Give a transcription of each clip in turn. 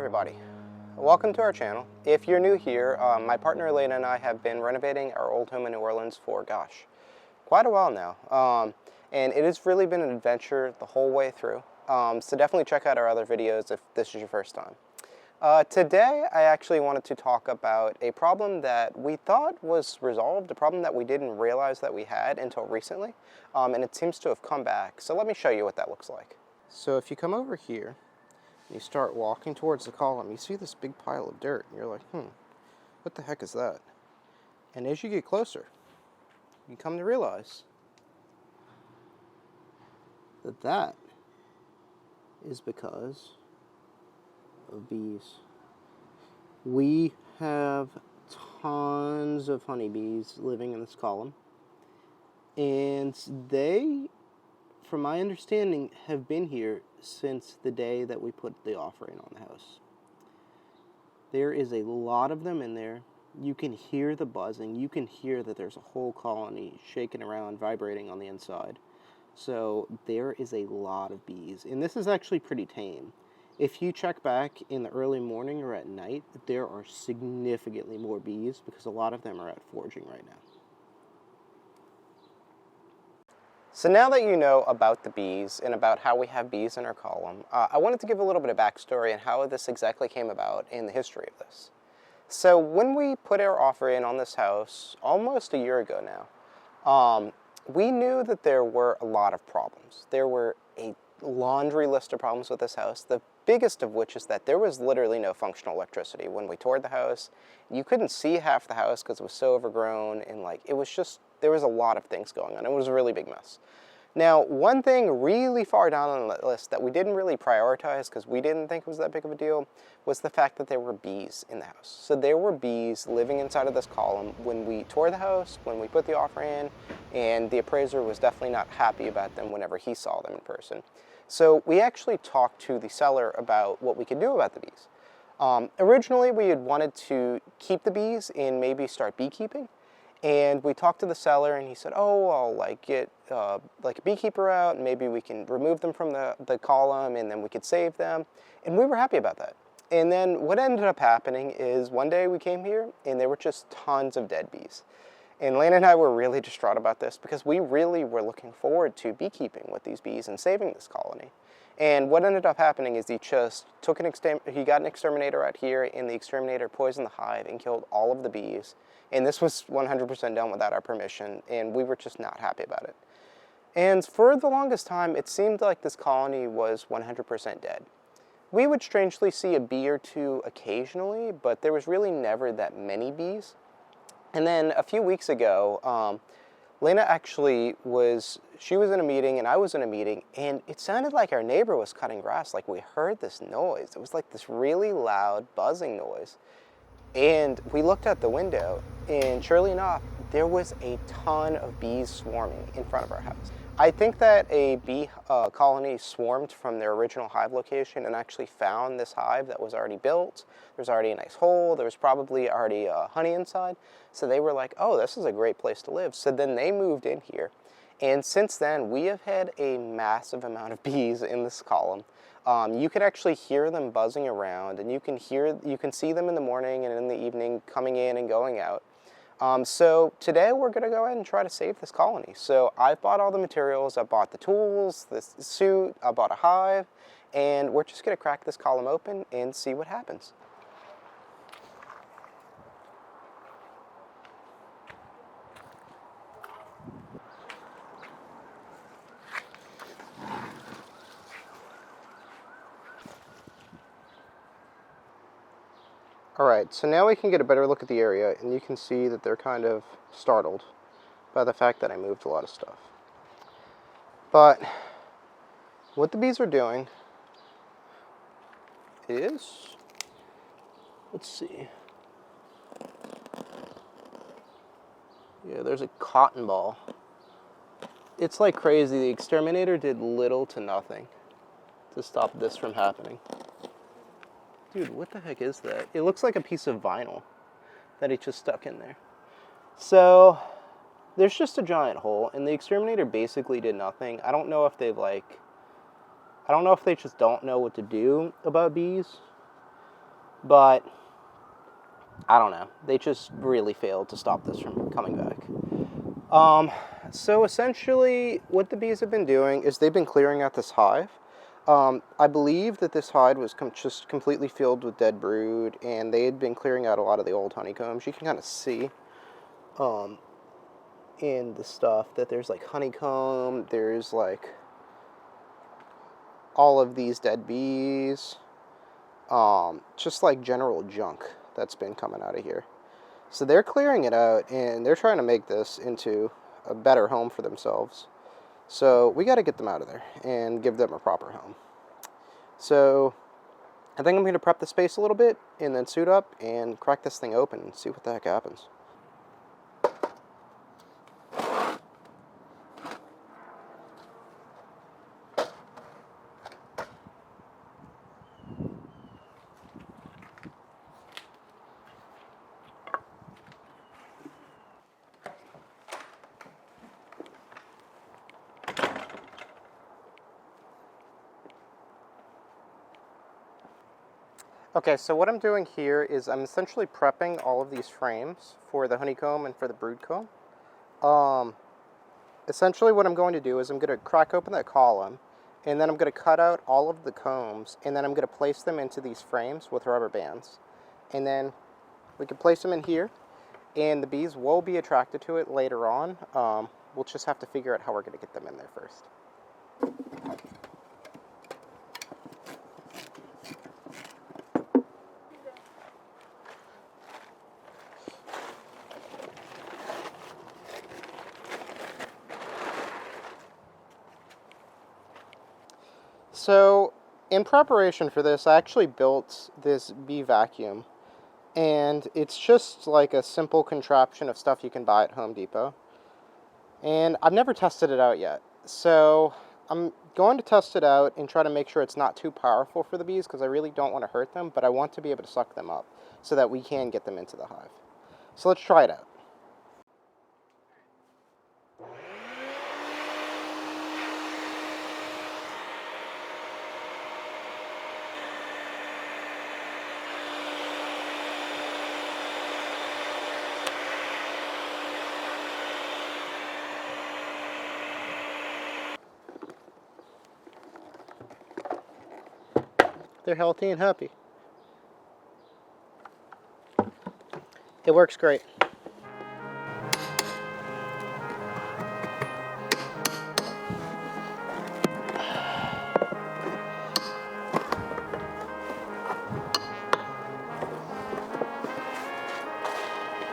everybody, welcome to our channel. If you're new here, my partner Lena and I have been renovating our old home in New Orleans for, quite a while now. And it has really been an adventure the whole way through. So definitely check out our other videos if this is your first time. Today I actually wanted to talk about a problem that we thought was resolved, a problem that we didn't realize that we had until recently, and it seems to have come back. So let me show you what that looks like. So if you come over here, you start walking towards the column, you see this big pile of dirt, and you're like, what the heck is that? And as you get closer, you come to realize that that is because of bees. We have tons of honeybees living in this column, and they, from my understanding, have been here since the day that we put the offering on the house. There is a lot of them in there. You can hear the buzzing. You can hear that there's a whole colony shaking around, vibrating on the inside. So there is a lot of bees, and this is actually pretty tame. If you check back in the early morning or at night, there are significantly more bees because a lot of them are out foraging right now. So now that you know about the bees and about how we have bees in our column, I wanted to give a little bit of backstory on how this exactly came about in the history of this. So when we put our offer in on this house almost a year ago now, we knew that there were a lot of problems. There were a laundry list of problems with this house, the biggest of which is that there was literally no functional electricity. When we toured the house, you couldn't see half the house because it was so overgrown, and it was just, there was a lot of things going on. It was a really big mess. Now, one thing really far down on the list that we didn't really prioritize because we didn't think it was that big of a deal was the fact that there were bees in the house. So there were bees living inside of this column when we toured the house, when we put the offer in, and the appraiser was definitely not happy about them whenever he saw them in person. So we actually talked to the seller about what we could do about the bees. Originally, we had wanted to keep the bees and maybe start beekeeping. And we talked to the seller, and he said, "Oh, I'll get a beekeeper out, and maybe we can remove them from the column, and then we could save them." And we were happy about that. And then what ended up happening is one day we came here, and there were just tons of dead bees. And Lena and I were really distraught about this because we really were looking forward to beekeeping with these bees and saving this colony. And what ended up happening is he just took he got an exterminator out here, and the exterminator poisoned the hive and killed all of the bees. And this was 100% done without our permission, and we were just not happy about it. And for the longest time, it seemed like this colony was 100% dead. We would strangely see a bee or two occasionally, but there was really never that many bees. And then a few weeks ago, Lena actually she was in a meeting and I was in a meeting, and it sounded like our neighbor was cutting grass. Like we heard this noise. It was like this really loud buzzing noise. And we looked out the window, and surely enough, there was a ton of bees swarming in front of our house. I think that a bee colony swarmed from their original hive location and actually found this hive that was already built. There's already a nice hole. There was probably already honey inside. So they were like, oh, this is a great place to live. So then they moved in here. And since then, we have had a massive amount of bees in this column. You can actually hear them buzzing around, and you can see them in the morning and in the evening coming in and going out. So today we're going to go ahead and try to save this colony. So I've bought all the materials. I bought the tools, the suit, I bought a hive, and we're just going to crack this column open and see what happens. Alright, so now we can get a better look at the area, and you can see that they're kind of startled by the fact that I moved a lot of stuff. But what the bees are doing is, let's see. Yeah, there's a cotton ball. It's like crazy. The exterminator did little to nothing to stop this from happening. Dude, what the heck is that? It looks like a piece of vinyl that he just stuck in there. So there's just a giant hole, and the exterminator basically did nothing. I don't know if they just don't know what to do about bees, but I don't know. They just really failed to stop this from coming back. So essentially, what the bees have been doing is they've been clearing out this hive. I believe that this hive was just completely filled with dead brood, and they had been clearing out a lot of the old honeycombs. You can kind of see in the stuff that there's like honeycomb, there's like all of these dead bees, just like general junk that's been coming out of here. So they're clearing it out, and they're trying to make this into a better home for themselves. So we got to get them out of there and give them a proper home. So I think I'm going to prep the space a little bit and then suit up and crack this thing open and see what the heck happens. Okay, so what I'm doing here is I'm essentially prepping all of these frames for the honeycomb and for the brood comb. Essentially what I'm going to do is I'm going to crack open that column, and then I'm going to cut out all of the combs, and then I'm going to place them into these frames with rubber bands. And then we can place them in here, and the bees will be attracted to it later on. We'll just have to figure out how we're going to get them in there first. So, in preparation for this, I actually built this bee vacuum, and it's just like a simple contraption of stuff you can buy at Home Depot. And I've never tested it out yet, so I'm going to test it out and try to make sure it's not too powerful for the bees, because I really don't want to hurt them, but I want to be able to suck them up so that we can get them into the hive. So let's try it out. They're healthy and happy. It works great.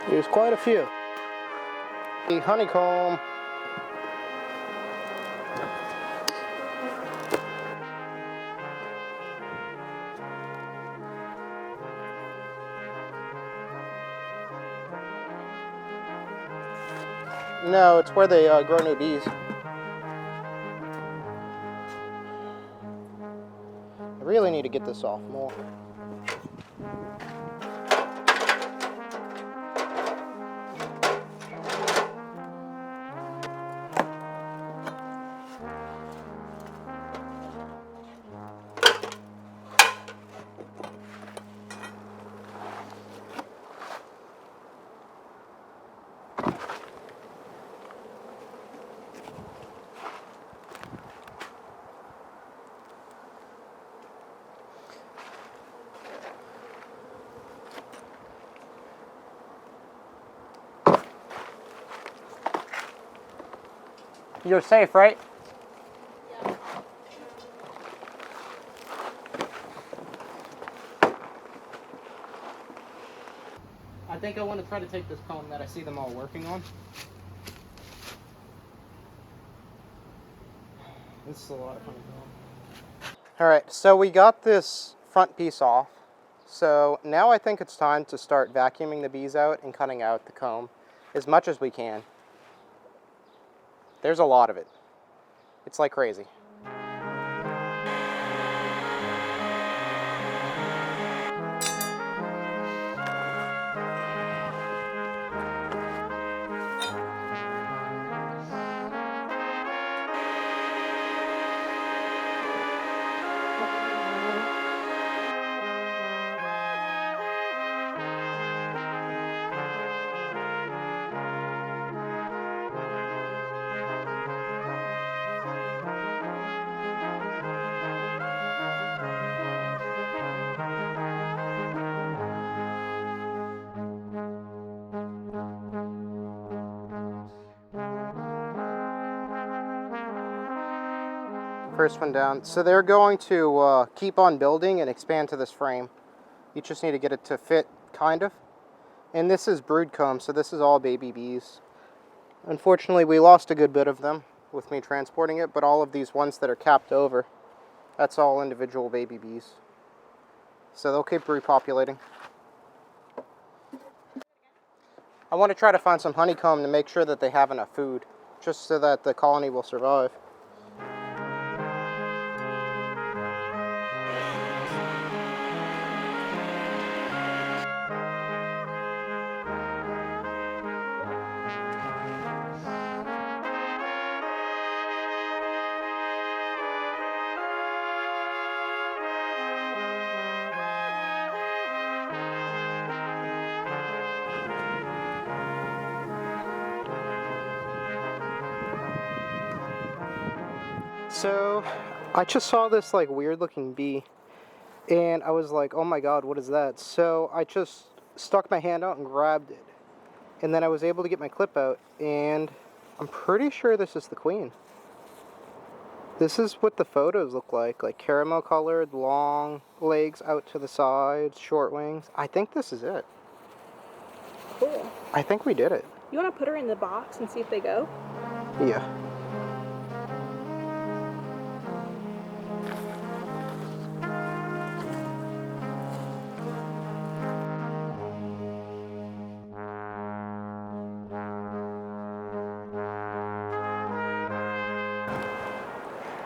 There's quite a few. The honeycomb. No, it's where they grow new bees. I really need to get this off more. You're safe, right? Yeah. I think I want to try to take this comb that I see them all working on. This is a lot of fun. Alright, so we got this front piece off. So now I think it's time to start vacuuming the bees out and cutting out the comb as much as we can. There's a lot of it. It's like crazy. First one down. So they're going to keep on building and expand to this frame. You just need to get it to fit, kind of. And this is brood comb, so this is all baby bees. Unfortunately, we lost a good bit of them with me transporting it, but all of these ones that are capped over, that's all individual baby bees. So they'll keep repopulating. I want to try to find some honeycomb to make sure that they have enough food, just so that the colony will survive. So, I just saw this like weird looking bee, and I was like, oh my god, what is that? So I just stuck my hand out and grabbed it, and then I was able to get my clip out, and I'm pretty sure this is the queen. This is what the photos look like caramel colored, long legs out to the sides, short wings. I think this is it. Cool. I think we did it. You want to put her in the box and see if they go? Yeah.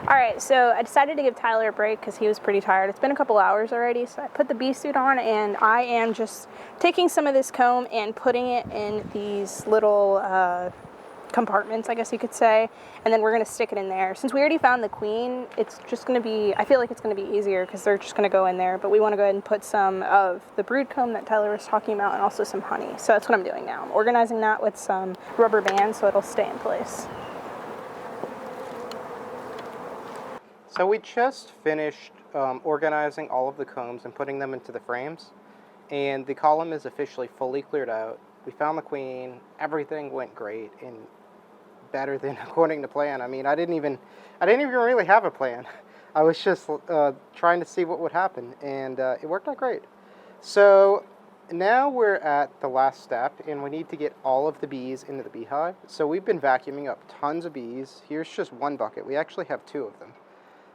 Alright, so I decided to give Tyler a break because he was pretty tired. It's been a couple hours already, so I put the bee suit on, and I am just taking some of this comb and putting it in these little compartments, I guess you could say, and then we're going to stick it in there. Since we already found the queen, it's just going to be, I feel like it's going to be easier because they're just going to go in there, but we want to go ahead and put some of the brood comb that Tyler was talking about and also some honey. So that's what I'm doing now. I'm organizing that with some rubber bands so it'll stay in place. So we just finished organizing all of the combs and putting them into the frames, and the column is officially fully cleared out. We found the queen, everything went great and better than according to plan. I mean, I didn't even really have a plan. I was just trying to see what would happen, and it worked out great. So now we're at the last step, and we need to get all of the bees into the beehive. So we've been vacuuming up tons of bees. Here's just one bucket. We actually have two of them.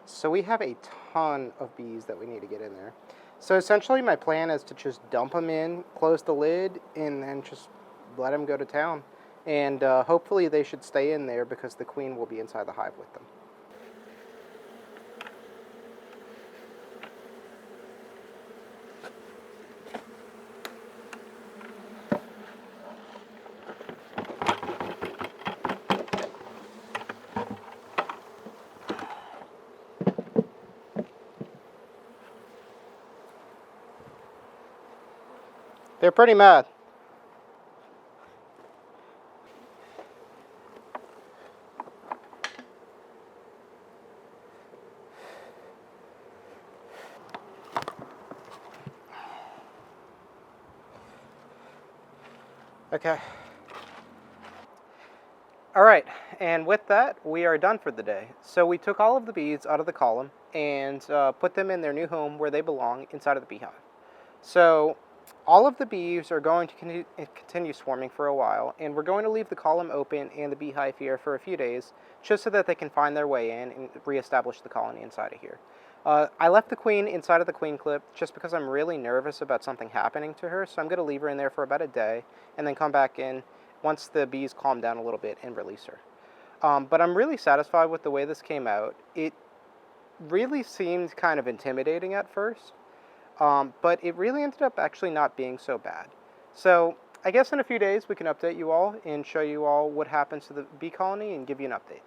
So we have a ton of bees that we need to get in there. So essentially my plan is to just dump them in, close the lid, and then just let them go to town. And hopefully they should stay in there because the queen will be inside the hive with them. They're pretty mad. Okay. All right, and with that, we are done for the day. So we took all of the bees out of the column and put them in their new home where they belong inside of the beehive. So all of the bees are going to continue swarming for a while, and we're going to leave the column open and the beehive here for a few days, just so that they can find their way in and reestablish the colony inside of here. I left the queen inside of the queen clip just because I'm really nervous about something happening to her, so I'm going to leave her in there for about a day, and then come back in once the bees calm down a little bit and release her. But I'm really satisfied with the way this came out. It really seemed kind of intimidating at first. But it really ended up actually not being so bad. So I guess in a few days we can update you all and show you all what happens to the bee colony and give you an update.